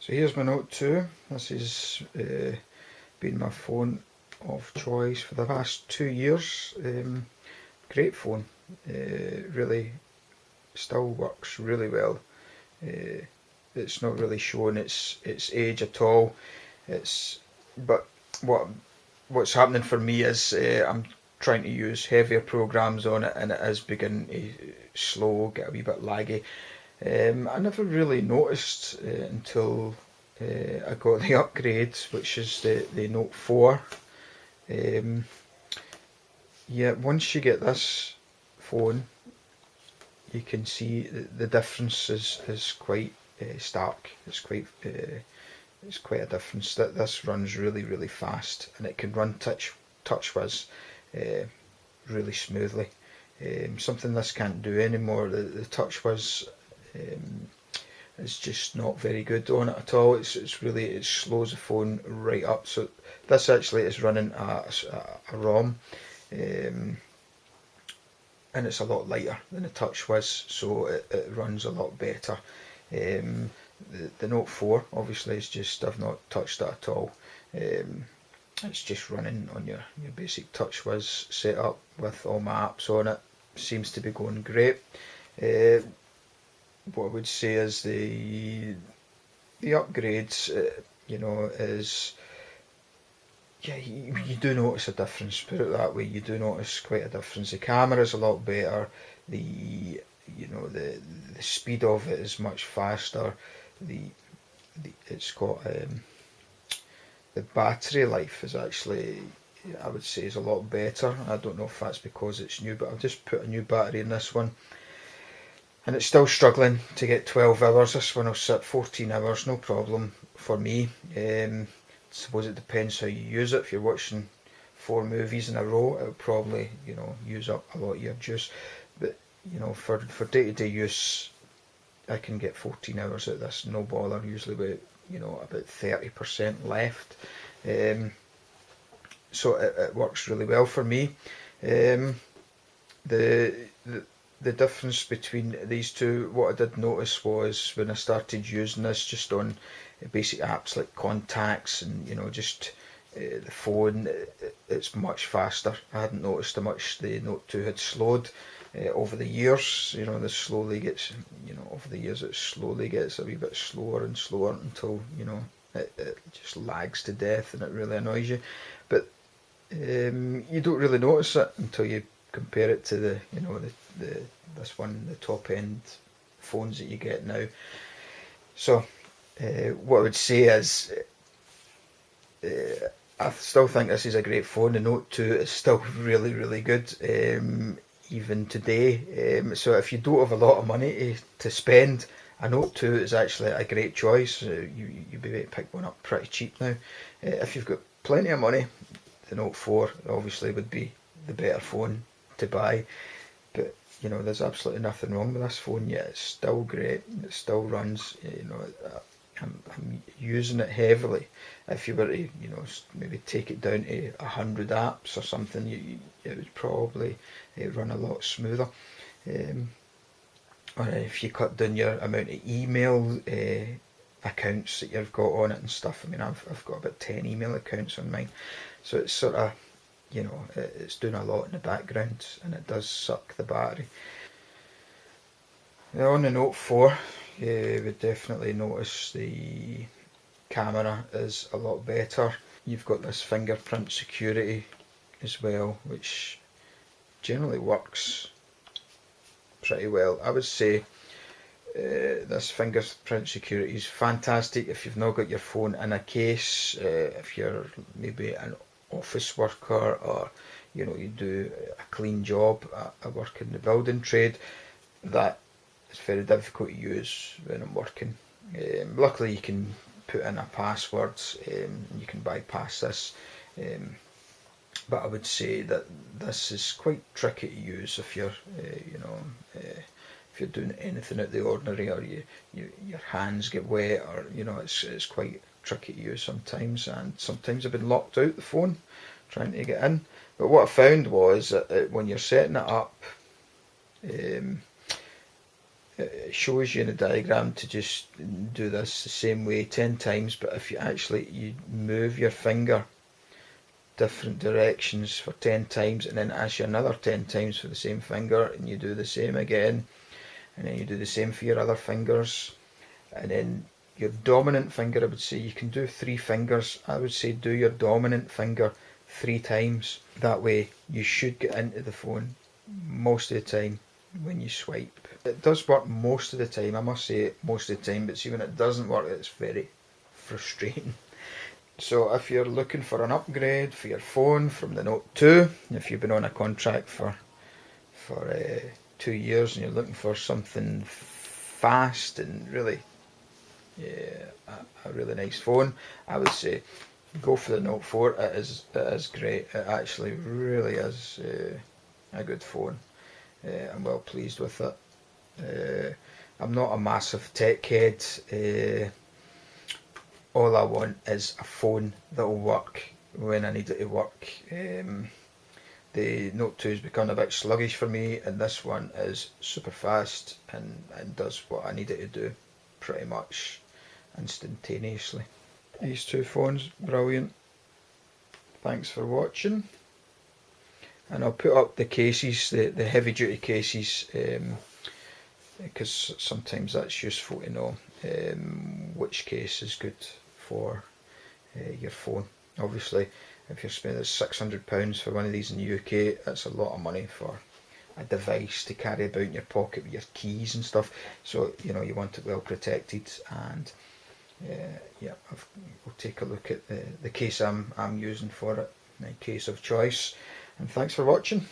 So here's my Note 2. This has been my phone of choice for the past 2 years. Great phone. Really still works really well. It's not really showing its age at all. But what's happening for me is I'm trying to use heavier programs on it, and it is beginning to slow, get a wee bit laggy. I never really noticed until I got the upgrade, which is the Note 4. Um, yeah, once you get this phone, you can see the difference is quite stark. It's quite a difference. That this runs really fast, and it can run TouchWiz uh, really smoothly. Something this can't do anymore. The TouchWiz um, is just not very good on it at all. It slows the phone right up. So this actually is running a ROM, um, and it's a lot lighter than the TouchWiz, so it runs a lot better. The Note 4 obviously is just, I've not touched it at all. It's just running on your basic TouchWiz setup with all my apps on it. Seems to be going great. Uh, what I would say is the upgrades, is, yeah, you do notice a difference. Put it that way, you do notice quite a difference. The camera's a lot better. The the speed of it is much faster. The, it's got the battery life is actually, I would say, is a lot better. I don't know if that's because it's new, but I've just put a new battery in this one, and it's still struggling to get 12 hours. This one will sit 14 hours, no problem for me. Suppose it depends how you use it. If you're watching 4 movies in a row, it'll probably use up a lot of your juice. But for day-to-day use, I can get 14 hours out of this, no bother. Usually about 30% left. Um, so it works really well for me. Um, the, the the difference between these two, what I did notice was when I started using this just on basic apps like contacts and just the phone, it's much faster. I hadn't noticed how much the Note 2 had slowed over the years. This slowly gets, over the years it slowly gets a wee bit slower and slower until it just lags to death, and it really annoys you. But you don't really notice it until you compare it to the this one, the top end phones that you get now. So what I would say is, I still think this is a great phone. The Note 2 is still really good, even today. So if you don't have a lot of money to spend, a Note 2 is actually a great choice. You'd be able to pick one up pretty cheap now. If you've got plenty of money, the Note 4 obviously would be the better phone to buy. But there's absolutely nothing wrong with this phone yet. It's still great. It still runs. I'm using it heavily. If you were to, maybe take it down to 100 apps or something, it would probably run a lot smoother. Or if you cut down your amount of email accounts that you've got on it and stuff. I mean, I've got about 10 email accounts on mine, so it's sort of, it's doing a lot in the background, and it does suck the battery. Now on the Note 4, you would definitely notice the camera is a lot better. You've got this fingerprint security as well, which generally works pretty well. I would say this fingerprint security is fantastic if you've not got your phone in a case, if you're maybe an office worker, or you do a clean job. I work in the building trade. That is very difficult to use when I'm working. Luckily you can put in a password, you can bypass this, but I would say that this is quite tricky to use if you're if you're doing anything out of the ordinary, or your hands get wet, or it's quite tricky to use sometimes, and sometimes I've been locked out the phone trying to get in. But what I found was that when you're setting it up, it shows you in the diagram to just do this the same way 10 times, but if you move your finger different directions for 10 times and then ask you another 10 times for the same finger, and you do the same again, and then you do the same for your other fingers, and then your dominant finger, I would say you can do 3 fingers. I would say do your dominant finger 3 times. That way you should get into the phone most of the time when you swipe. It does work most of the time, I must say most of the time, but see when it doesn't work it's very frustrating. So if you're looking for an upgrade for your phone from the Note 2, if you've been on a contract for 2 years and you're looking for something fast and really a really nice phone, I would say go for the Note 4. It is great. It actually really is a good phone. I'm well pleased with it. I'm not a massive tech head. All I want is a phone that will work when I need it to work. The Note 2 has become a bit sluggish for me, and this one is super fast and does what I need it to do pretty much instantaneously. These 2 phones, brilliant. Thanks for watching. And I'll put up the cases, the heavy duty cases, because sometimes that's useful to know which case is good for your phone. Obviously, if you're spending £600 for one of these in the UK, that's a lot of money for a device to carry about in your pocket with your keys and stuff. So you want it well protected. And yeah, we'll take a look at the case I'm using for it, my case of choice. And thanks for watching.